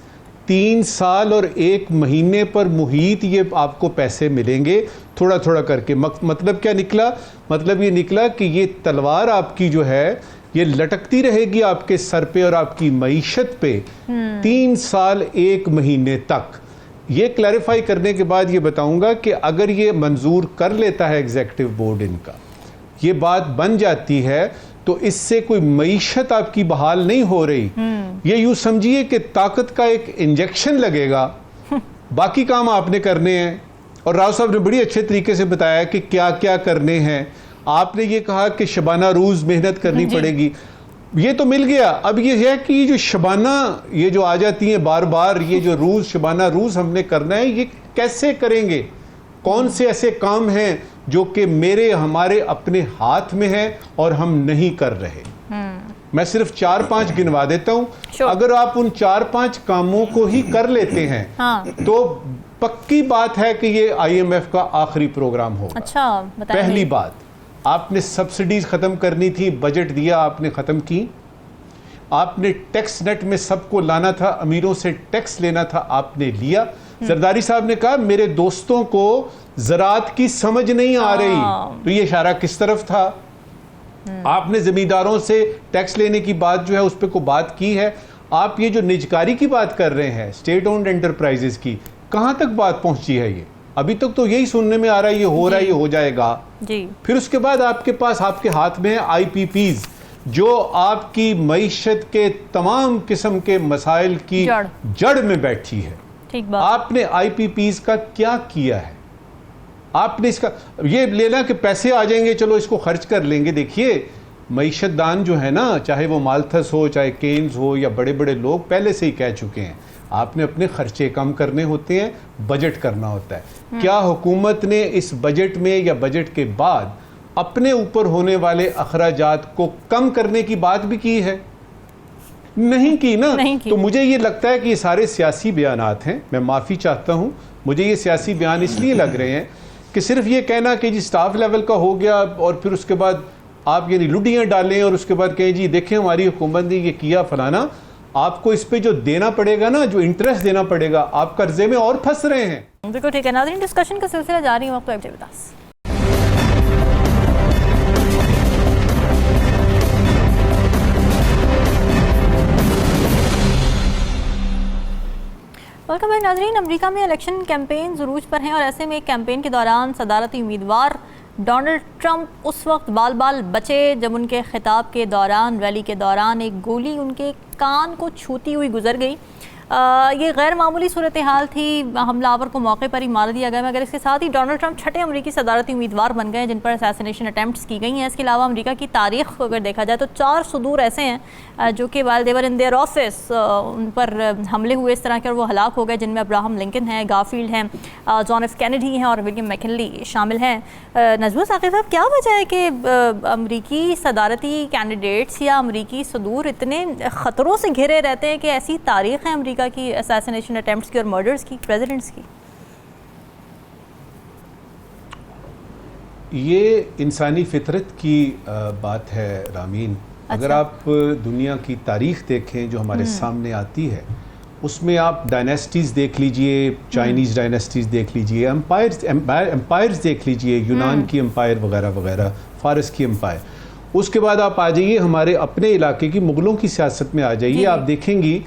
3 साल और 1 महीने पर मुहित ये आपको पैसे मिलेंगे थोड़ा थोड़ा करके। मतलब क्या निकला? मतलब ये निकला कि ये तलवार आपकी जो है ये लटकती रहेगी आपके सर पे और आपकी मईशत पे 3 साल 1 महीने तक। ये क्लैरिफाई करने के बाद ये बताऊंगा कि अगर ये मंजूर कर लेता है एग्जीक्यूटिव बोर्ड इनका, ये बात बन जाती है, तो इससे कोई मईशत आपकी बहाल नहीं हो रही। ये यूं समझिए कि ताकत का एक इंजेक्शन लगेगा, बाकी काम आपने करने हैं। और राव साहब ने बड़ी अच्छे तरीके से बताया कि क्या क्या करने हैं। आपने ये कहा कि शबाना रोज मेहनत करनी पड़ेगी, ये तो मिल गया। अब ये है कि ये जो शबाना ये जो आ जाती हैं बार बार, ये जो रूज शबाना रूज हमने करना है, ये कैसे करेंगे? कौन से ऐसे काम हैं जो कि हमारे अपने हाथ में है और हम नहीं कर रहे? मैं सिर्फ 4-5 गिनवा देता हूं। अगर आप उन 4-5 कामों को ही कर लेते हैं तो पक्की बात है कि ये IMF का आखिरी प्रोग्राम होगा। अच्छा, बताइए। पहली बात, आपने सब्सिडीज खत्म करनी थी, बजट दिया, आपने खत्म की। आपने टैक्स नेट में सबको लाना था, अमीरों से टैक्स लेना था, आपने लिया। जरदारी साहब ने कहा मेरे दोस्तों को ज़राअत की समझ नहीं आ रही, तो ये इशारा किस तरफ था? आपने जमींदारों से टैक्स लेने की बात जो है उस पर को बात की है। आप ये जो निजकारी की बात कर रहे हैं, स्टेट ओन्ड एंटरप्राइजेस की, कहां तक बात पहुंची है? ये अभी तक तो यही सुनने में आ रहा है, ये हो रहा है, ये हो जाएगा जी। फिर उसके बाद आपके पास आपके हाथ में है IPPs, जो आपकी मईशत के तमाम किस्म के मसाइल की जड़ में बैठी है। ठीक बात। आपने IPPs का क्या किया है? आपने इसका ये लेना कि पैसे आ जाएंगे, चलो इसको खर्च कर लेंगे। देखिए, मईशत दान जो है ना, चाहे वो माल्थस हो, चाहे केन्स हो, या बड़े बड़े लोग पहले से ही कह चुके हैं, आपने अपने खर्चे कम करने होते हैं, बजट करना होता है। क्या हुकूमत ने इस बजट में या बजट के बाद अपने ऊपर होने वाले अखराजात को कम करने की बात भी की है? नहीं की ना। नहीं की। तो मुझे ये लगता है कि ये सारे सियासी बयानात हैं। मैं माफ़ी चाहता हूँ, मुझे ये सियासी बयान इसलिए लग रहे हैं कि सिर्फ ये कहना कि जी स्टाफ लेवल का हो गया और फिर उसके बाद आप यानी लुडियाँ डालें और उसके बाद कहें जी देखें हमारी हुकूमत ने ये किया फलाना। आपको इस पे जो देना पड़ेगा ना, जो इंटरेस्ट देना पड़ेगा, आप कर्जे में और फंस रहे हैं। बिल्कुल ठीक है नाज़रीन, डिस्कशन का सिलसिला जारी है, वक्त तो विदास। वेलकम बैक नाज़रीन। अमेरिका में इलेक्शन कैंपेन ज़रूज पर हैं और ऐसे में एक कैंपेन के दौरान सदारती उम्मीदवार डोनाल्ड ट्रंप उस वक्त बाल बाल बचे जब उनके खिताब के दौरान, रैली के दौरान एक गोली उनके कान को छूती हुई गुजर गई। ये गैर मामूली सूरत हाल थी, हमलावर को मौके पर ही मार दिया गया। मगर इसके साथ ही डोनाल्ड ट्रंप छठे अमेरिकी सदारती उम्मीदवार बन गए जिन पर असैसिनेशन अटैम्प्ट्स की गई हैं। इसके अलावा अमेरिका की तारीख को अगर देखा जाए तो 4 सदूर ऐसे हैं जो कि while they were in their office उन पर हमले हुए इस तरह के और वो हलाक हो गए, जिनमें अब्राहम लिंकन हैं, गारफील्ड हैं, जॉन एफ कैनेडी हैं और विलियम मैकिनली शामिल हैं। नजमुल साकिब साहब, क्या वजह है कि अमेरिकी सदारती कैंडिडेट्स या अमेरिकी सदूर इतने ख़तरों से घिरे रहते हैं कि ऐसी तारीख है अमेरिका की असैसिनेशन अटेम्प्ट्स की और मर्डर्स की, प्रेसिडेंट्स की? ये इंसानी फितरत की बात है रामीन। अगर आप दुनिया की तारीख देखें जो हमारे सामने आती है, उसमें आप डायनेस्टीज़ देख लीजिए, चाइनीज़ डायनेस्टीज़ देख लीजिए, एम्पायर्स देख लीजिए, यूनान की एम्पायर वगैरह वगैरह, फारस की एम्पायर। उसके बाद आप आ जाइए हमारे अपने इलाके की मुग़लों की सियासत में आ जाइए, आप देखेंगी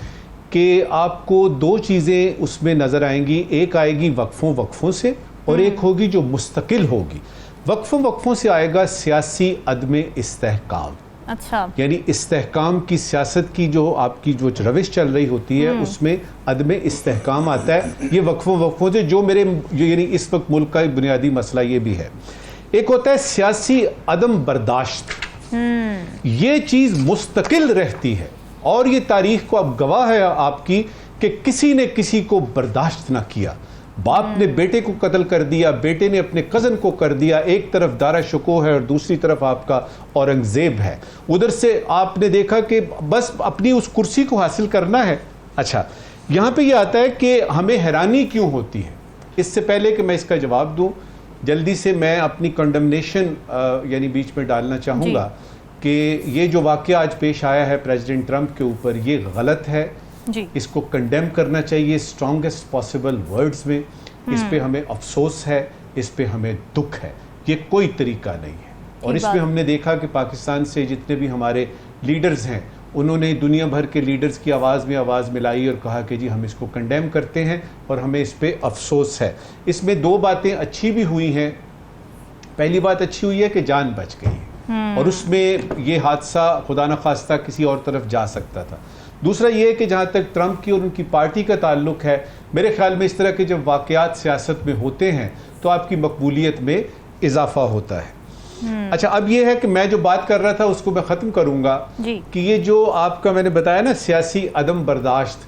कि आपको 2 चीज़ें उसमें नज़र आएंगी। एक आएगी वक्फ़ों से और एक होगी जो मुस्तकिल होगी। वक्फ़ों से आएगा सियासी अदम इस्तेहकाम। अच्छा, यानी इस्तेहकाम की सियासत की जो आपकी जो रविश चल रही होती है उसमें अदम इस्तेहकाम आता है। ये वक्फ़ों से जो यानी इस वक्त मुल्क का बुनियादी मसला ये भी है। एक होता है सियासी अदम बर्दाश्त, ये चीज़ मुस्तकिल रहती है और ये तारीख को अब गवाह है आपकी कि किसी ने किसी को बर्दाश्त ना किया। बाप ने बेटे को कत्ल कर दिया, बेटे ने अपने कज़न को कर दिया। एक तरफ दारा शिको है और दूसरी तरफ आपका औरंगजेब है। उधर से आपने देखा कि बस अपनी उस कुर्सी को हासिल करना है। अच्छा, यहाँ पे ये आता है कि हमें हैरानी क्यों होती है। इससे पहले कि मैं इसका जवाब दूँ, जल्दी से मैं अपनी कंडमनेशन यानी बीच में डालना चाहूँगा कि ये जो वाक़या आज पेश आया है प्रेसिडेंट ट्रंप के ऊपर, ये गलत है जी। इसको कंडेम करना चाहिए स्ट्रॉन्गेस्ट पॉसिबल वर्ड्स में। इस पे हमें अफसोस है, इस पे हमें दुख है, ये कोई तरीका नहीं है। और इसमें हमने देखा कि पाकिस्तान से जितने भी हमारे लीडर्स हैं उन्होंने दुनिया भर के लीडर्स की आवाज़ में आवाज़ मिलाई और कहा कि जी हम इसको कंडेम करते हैं और हमें इस पे अफसोस है। इसमें 2 बातें अच्छी भी हुई हैं। पहली बात अच्छी हुई है कि जान बच गई और उसमें ये हादसा खुदा न खास्ता किसी और तरफ जा सकता था। दूसरा ये है कि जहाँ तक ट्रंप की और उनकी पार्टी का ताल्लुक है, मेरे ख्याल में इस तरह के जब वाक़यात सियासत में होते हैं तो आपकी मकबूलियत में इजाफा होता है। अच्छा, अब ये है कि मैं जो बात कर रहा था उसको मैं ख़त्म करूँगा कि ये जो आपका मैंने बताया ना सियासी अदम बर्दाश्त,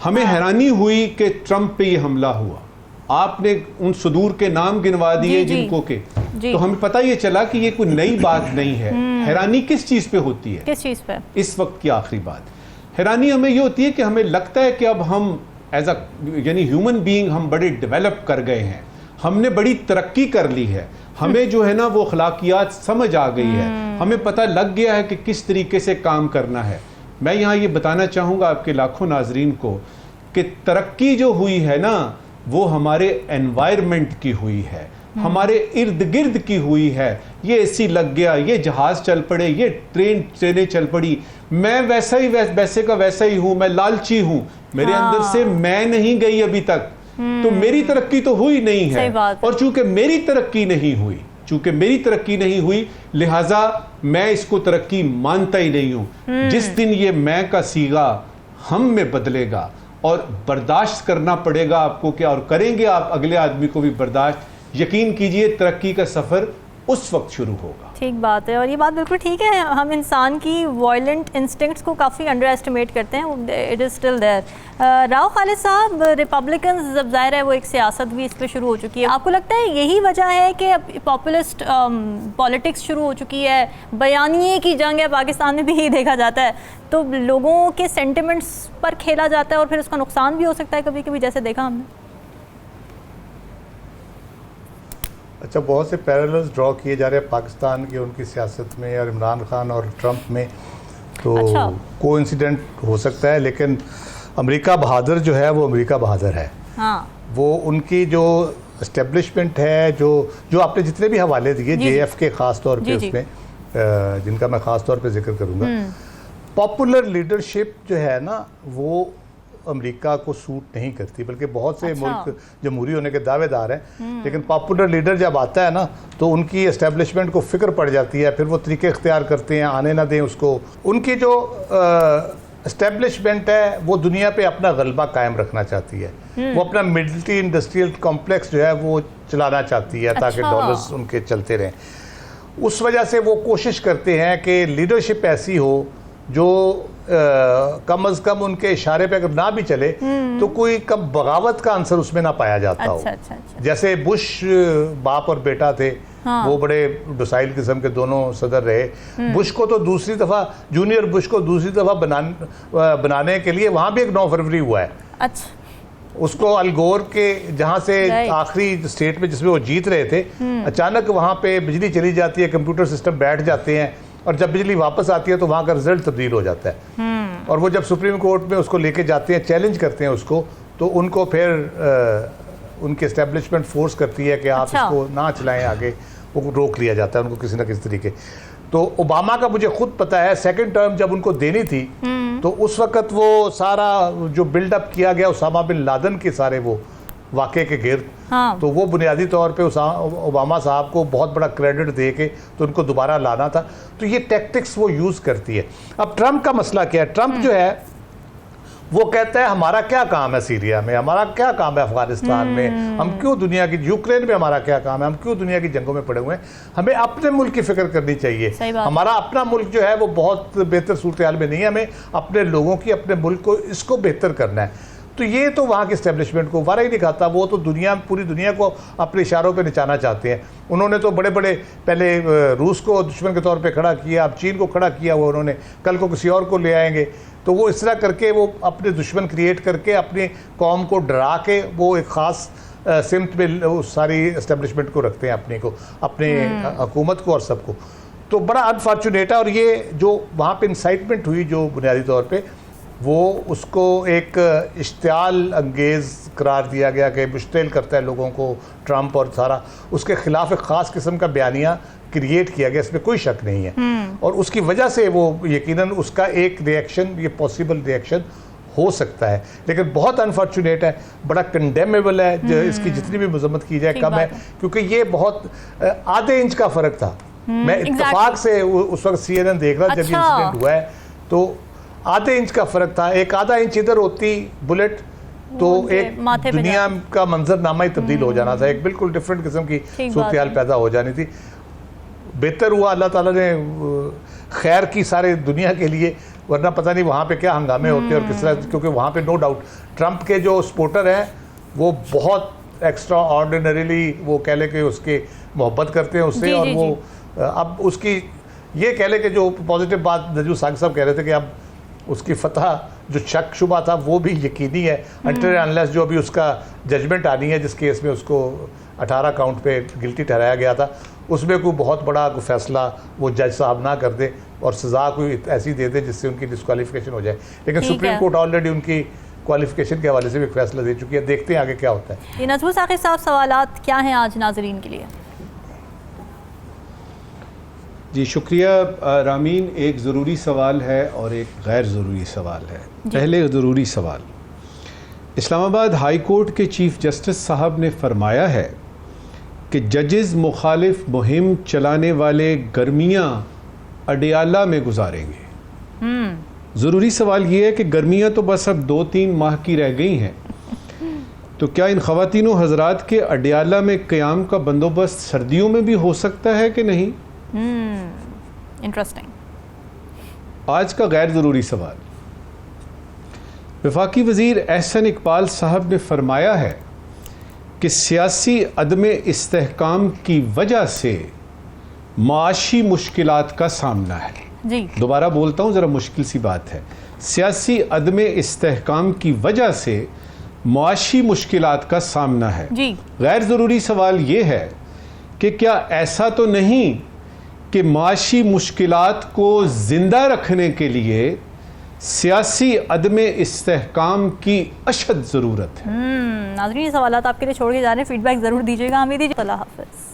हमें हैरानी हुई कि ट्रंप पे ये हमला हुआ। आपने उन सदूर के नाम गिनवा दिए जिनको के, तो हमें पता ये चला कि ये कोई नई बात नहीं है। हैरानी किस चीज़ पे होती है? किस चीज़ पे? इस वक्त की आखिरी बात हैरानी हमें ये होती है कि हमें लगता है कि अब हम एज अ यानी ह्यूमन बीइंग हम बड़े डेवलप कर गए हैं, हमने बड़ी तरक्की कर ली है, हमें जो है ना वो अखलाकियात समझ आ गई है, हमें पता लग गया है कि किस तरीके से काम करना है। मैं यहाँ ये बताना चाहूँगा आपके लाखों नाजरीन को कि तरक्की जो हुई है ना वो हमारे एनवायरनमेंट की हुई है, हमारे इर्द गिर्द की हुई है। ये एसी लग गया, ये जहाज चल पड़े, ये ट्रेनें चल पड़ी, मैं वैसा ही वैसे का वैसा ही हूं, मैं लालची हूं, मेरे अंदर से मैं नहीं गई अभी तक, तो मेरी तरक्की तो हुई नहीं है। और चूंकि मेरी तरक्की नहीं हुई लिहाजा मैं इसको तरक्की मानता ही नहीं हूं। जिस दिन ये मैं का सीगा हम में बदलेगा और बर्दाश्त करना पड़ेगा आपको क्या, और करेंगे आप अगले आदमी को भी बर्दाश्त, यकीन कीजिए तरक्की का सफ़र उस वक्त शुरू होगा। ठीक बात है, और ये बात बिल्कुल ठीक है। हम इंसान की वायलेंट इंस्टिंक्ट्स को काफ़ी अंडर एस्टिमेट करते हैं, it is still there. Rao Khalid sahab, Republican जब ज़ाहिर है वो एक सियासत भी इस पर शुरू हो चुकी है, आपको लगता है यही वजह है कि पॉपुलिस्ट पॉलिटिक्स शुरू हो चुकी है, बयानिए की जंग है, पाकिस्तान में भी यही देखा जाता है, तो लोगों के सेंटिमेंट्स पर खेला जाता है और फिर उसका नुकसान भी हो सकता है कभी कभी, जैसे देखा हमने? अच्छा, बहुत से पैरेलल्स ड्रॉ किए जा रहे हैं पाकिस्तान के उनकी सियासत में और इमरान खान और ट्रंप में। तो अच्छा। कोइंसिडेंट हो सकता है, लेकिन अमेरिका बहादुर जो है वो अमेरिका बहादुर है। हाँ वो उनकी जो एस्टेब्लिशमेंट है, जो आपने जितने भी हवाले दिए जी, JF के ख़ास तौर पे, जी। उसमें जिनका मैं ख़ास तौर पे जिक्र करूँगा, पॉपुलर लीडरशिप जो है ना वो अमेरिका को सूट नहीं करती, बल्कि बहुत से अच्छा। मुल्क जमहूरी होने के दावेदार हैं, लेकिन पॉपुलर लीडर जब आता है ना तो उनकी एस्टेब्लिशमेंट को फिक्र पड़ जाती है, फिर वो तरीके इख्तियार करते हैं आने ना दें उसको। उनकी जो एस्टेब्लिशमेंट है वो दुनिया पे अपना गलबा कायम रखना चाहती है, वो अपना मिलिट्री इंडस्ट्रियल कॉम्प्लेक्स जो है वो चलाना चाहती है ताकि अच्छा। डॉलर्स उनके चलते रहें। उस वजह से वो कोशिश करते हैं कि लीडरशिप ऐसी हो जो कम अज़ कम उनके इशारे पे अगर ना भी चले तो कोई कम बगावत का आंसर उसमें ना पाया जाता हो। अच्छा। जैसे बुश बाप और बेटा थे, हाँ। वो बड़े डोसाइल किस्म के दोनों सदर रहे। बुश को तो दूसरी दफ़ा, जूनियर बुश को दूसरी दफ़ा बनाने के लिए वहाँ भी एक 9 फरवरी हुआ है। अच्छा उसको अल गोर के जहाँ से Right. आखिरी स्टेट में जिसमें वो जीत रहे थे, अचानक वहाँ पे बिजली चली जाती है, कंप्यूटर सिस्टम बैठ जाते हैं, और जब बिजली वापस आती है तो वहाँ का रिजल्ट तब्दील हो जाता है। और वो जब सुप्रीम कोर्ट में उसको लेके जाते हैं, चैलेंज करते हैं उसको, तो उनको फिर उनकी एस्टेब्लिशमेंट फोर्स करती है कि आप अच्छा। इसको ना चलाएं आगे, वो रोक लिया जाता है उनको किसी ना किसी तरीके। तो ओबामा का मुझे खुद पता है, सेकंड टर्म जब उनको देनी थी तो उस वक्त वो सारा जो बिल्डअप किया गया उसामा बिन लादेन के सारे वो वाक़े के गिर्द, हाँ। तो वो बुनियादी तौर पे ओबामा साहब को बहुत बड़ा क्रेडिट दे के तो उनको दोबारा लाना था। तो ये टैक्टिक्स वो यूज़ करती है। अब ट्रंप का मसला क्या है? ट्रंप जो है वो कहता है हमारा क्या काम है सीरिया में, हमारा क्या काम है अफगानिस्तान में, हम क्यों दुनिया की, यूक्रेन में हमारा क्या काम है, हम क्यों दुनिया की जंगों में पड़े हुए हैं, हमें अपने मुल्क की फिक्र करनी चाहिए। सही बात। हमारा अपना मुल्क जो है वो बहुत बेहतर सूरत हाल में नहीं है, हमें अपने लोगों की, अपने मुल्क को, इसको बेहतर करना है। तो ये तो वहाँ की एस्टेब्लिशमेंट को वारा ही नहीं खाता, वो तो पूरी दुनिया को अपने इशारों पे निचाना चाहते हैं। उन्होंने तो बड़े बड़े पहले रूस को दुश्मन के तौर पे खड़ा किया, अब चीन को खड़ा किया हुआ उन्होंने, कल को किसी और को ले आएंगे। तो वो इस तरह करके वो अपने दुश्मन क्रिएट करके अपनी कौम को डरा के वो एक ख़ास सिमत में उस सारी एस्टेब्लिशमेंट को रखते हैं, अपने को, अपने हुकूमत को और सबको। तो बड़ा अनफॉर्चुनेट है। और ये जो वहाँ पे इंसाइटमेंट हुई जो बुनियादी तौर पे, वो उसको एक इश्तियाल अंगेज़ करार दिया गया कि मुश्तिल करता है लोगों को ट्रंप, और सारा उसके ख़िलाफ़ एक ख़ास किस्म का बयानिया क्रिएट किया गया, इसमें कोई शक नहीं है। और उसकी वजह से वो यकीनन उसका एक रिएक्शन, ये पॉसिबल रिएक्शन हो सकता है, लेकिन बहुत अनफॉर्चुनेट है, बड़ा कंडेमेबल है। जो इसकी जितनी भी मजम्मत की जाए कम है, क्योंकि ये बहुत आधे इंच का फ़र्क था। मैं इत्तेफाक से उस वक्त CNN देख रहा जब ये इंसिडेंट हुआ है, तो आधे इंच का फ़र्क था। एक आधा इंच इधर होती बुलेट तो एक दुनिया का मंजरनामा ही तब्दील हो जाना था, एक बिल्कुल डिफरेंट किस्म की सूरत हाल पैदा हो जानी थी। बेहतर हुआ अल्लाह ताला ने खैर की सारे दुनिया के लिए, वरना पता नहीं वहाँ पे क्या हंगामे होते और किस तरह, क्योंकि वहाँ पे नो डाउट ट्रंप के जो सपोर्टर हैं वो बहुत एक्स्ट्रा ऑर्डिनरीली, वो कह ले कि उसके मोहब्बत करते हैं उससे। और वो अब उसकी ये कह ले कि जो पॉजिटिव बात नजू साग साहब कह रहे थे कि अब उसकी फतह जो शक शुबा था वो भी यकीनी है, अनटिल अनलेस जो अभी उसका जजमेंट आनी है जिस केस में उसको 18 काउंट पे गिल्टी ठहराया गया था, उसमें कोई बहुत बड़ा कोई फैसला वो जज साहब ना कर दे और सज़ा कोई ऐसी दे दे जिससे उनकी डिस्क्वालिफिकेशन हो जाए। लेकिन सुप्रीम कोर्ट ऑलरेडी उनकी क्वालिफिकेशन के हवाले से भी फैसला दे चुकी है, देखते हैं आगे क्या होता है। नजमू साकिब साहब, सवालात क्या हैं आज नाजरीन के लिए? जी शुक्रिया रामीन। एक ज़रूरी सवाल है और एक गैर ज़रूरी सवाल है। पहले ज़रूरी सवाल, इस्लामाबाद हाई कोर्ट के चीफ जस्टिस साहब ने फरमाया है कि जजेस मुखालिफ मुहिम चलाने वाले गर्मियाँ अडियाला में गुजारेंगे। ज़रूरी सवाल ये है कि गर्मियाँ तो बस अब 2-3 माह की रह गई हैं, तो क्या इन ख़वातीनों हज़रात के अडियाला में क़याम का बंदोबस्त सर्दियों में भी हो सकता है कि नहीं? इंटरेस्टिंग। आज का गैर ज़रूरी सवाल, वफाकी वज़ीर एहसन इकबाल साहब ने फरमाया है कि सियासी अदम इस्तेहकाम की वजह से माशी मुश्किलात का सामना है। जी दोबारा बोलता हूँ, ज़रा मुश्किल सी बात है। सियासी अदम इस्तेहकाम की वजह से माशी मुश्किलात का सामना है। जी गैर ज़रूरी सवाल ये है कि क्या ऐसा तो नहीं कि माशी मुश्किलात को ज़िंदा रखने के लिए सियासी अदम इस्तेहकाम की अशद ज़रूरत है। नाज़रीन, ये सवालात आपके लिए छोड़ के जा रहे हैं, फीडबैक ज़रूर दीजिएगा, हमें दीजिए। अल्लाह हाफ़िज़।